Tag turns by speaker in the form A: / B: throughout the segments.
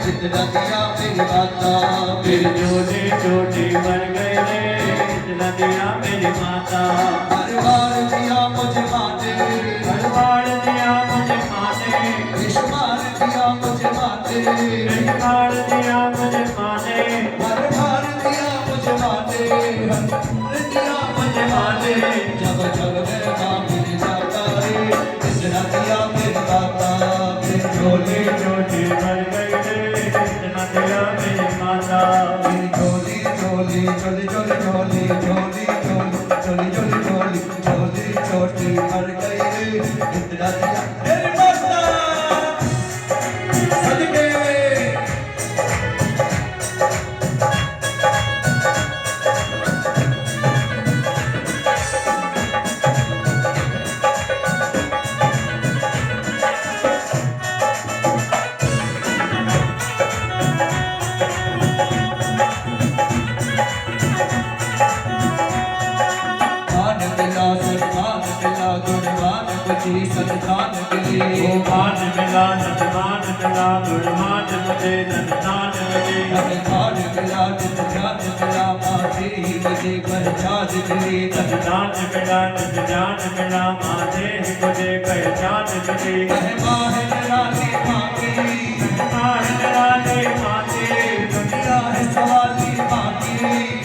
A: इतना दिया मेरी माता।
B: फिर छोटे छोटे बन गए रे इतना दिया मेरी माता।
A: हर बार दिया मुझे माते,
B: हर बार दिया मुझे माने,
A: विश्वास दिया मुझे माते,
B: विश्वास दिया मुझे माने,
A: हर बार दिया मुझे माते, हर दिया मुझे माते। जब जब मैं मिल जाता रे इतना दिया मेरी माता। फिर
B: छोटे छोटे बन गए रे इतना दिया मेरी माता।
A: झोली झोली झोली झोली झोली झोली झोली झोली झोली झोली छोटी मर गई रे इतना दिया मेरी माता। सदके संतान मिले,
B: वो मान मिला नंदमान मिला गुणवान मुझे नंदनान मिले।
A: संतान मिला नित्यान मिला माते ही मुझे पहचान मिली।
B: नंदनान मिला नंदजान मिला माते ही मुझे पहचान मिली।
A: महिमा है निराली माती,
B: महिमा है निराली माती,
A: दुनिया है सवाली माती,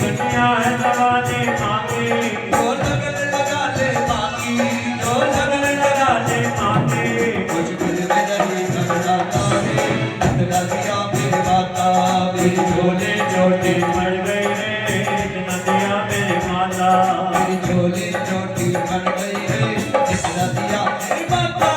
B: दुनिया है सवाली माती।
A: जो लगन लगा ले बाकी, जो लगन
B: लगा ले माती।
A: कुछ दिल में नहीं घबराता रे इतना दिया मेरी माता। मेरी
B: छोटे छोटे मर गए रे इतना दिया मेरी माता।
A: मेरी झोली छोटी बन गई है इतना दिया मेरी माता।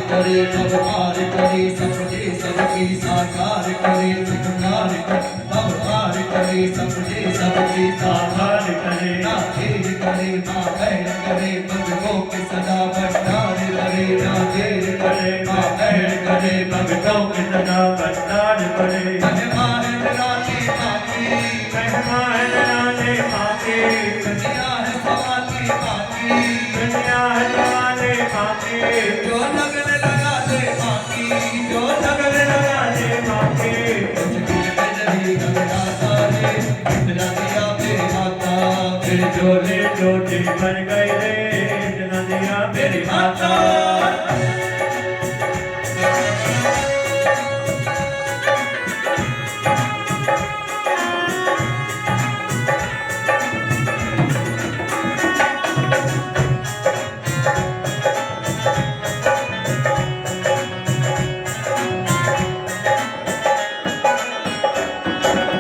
A: करे अवतार करे सपने सबकी साकार करे। उपकार करे अवतार करे सपने सबकी साकार करे। ना देर करे ना बैर करे भक्तों के सदा भंडार करे। ना देर करे ना बैर करे भक्तों के सदा भंडार करे। महिमा है निराली माती,
B: महिमा है निराली माती,
A: दुनिया है सवाली माती,
B: दुनिया है सवाली माती।
A: जो लगन लगा ले बाकी, जो लगन
B: लगा ले माती।
A: कुछ दिल में नहीं घबराता रे इतना दिया मेरी माता।
B: फिर छोटे छोटे बन गए रे इतना दिया मेरी माता।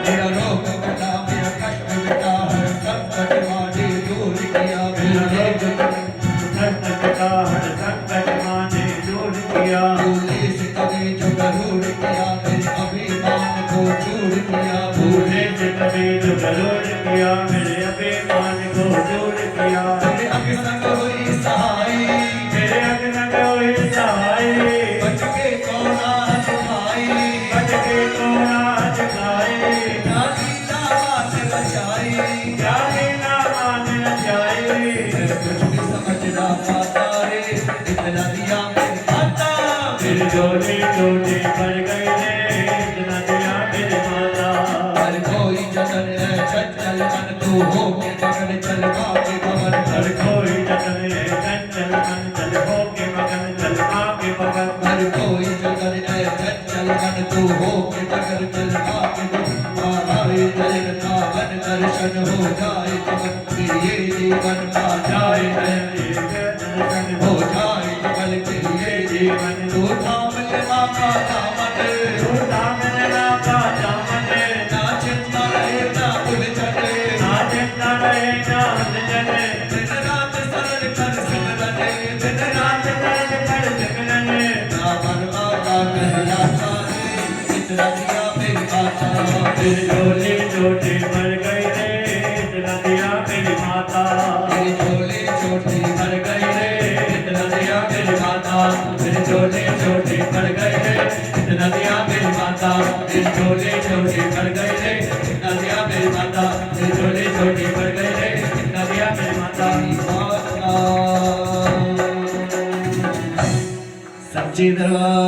A: मेरा रोग मिटा मेरा कष्ट मिटा हर संकट वाले दूर किया। मेरा रोग
B: का हर संकट माने दूर किया।
A: भूले से कभी जो गरूर किया मेरे अभिमान को चूर किया।
B: भूले से कभी जो गरूर किया मेरे अभिमान को दूर किया।
A: मेरे अंग संग हुई सहाय,
B: मेरे अंग संग हुई सहाय।
A: बच के कौन आज भाई,
B: बच के कौन आज खाए।
A: क्या लीला बात बचाई,
B: क्या लीला मान जाए।
A: मैं कुछ भी समझ ना पाता रे इतना दिया मेरी माता।
B: फिर छोटे छोटे पड़ गए रे इतना दिया मेरी माता।
A: हर कोई जतन है चंचल मन तू हो के मगन चल के भवन।
B: हर कोई जतन है चंचल मन चल हो के मगन चल के भवन।
A: हर कोई जतन है चंचल मन तू हो के मगन चल के भवन। आए जगन्ना मन दर्शन हो जाए जगत ये जीवन पा जाए।
B: दर्शन
A: हो जाए जगल के ये जीवन। तू थाम ले माता दामन,
B: तू दाम लेना का दामन।
A: ना चिंता रहे ना उलझन,
B: ना चिंता रहे ना उलझन।
A: दिन रात सरल कर सिमरन, दिन
B: रात
A: रात
B: कर सिमरन।
A: ना मन माता
B: फिर झोले छोटे भर गए रे इतना दिया मेरी माता
A: मेरे झोले छोटे
B: भर गए रे इतना दिया मेरी माता फिर झोले छोटे भर गए रे इतना दिया मेरी माता फिर झोले छोटे भर गए रे इतना दिया मेरी माता फिर झोले छोटे भर गए रे इतना दिया मेरी माता
A: सच्ची दरबार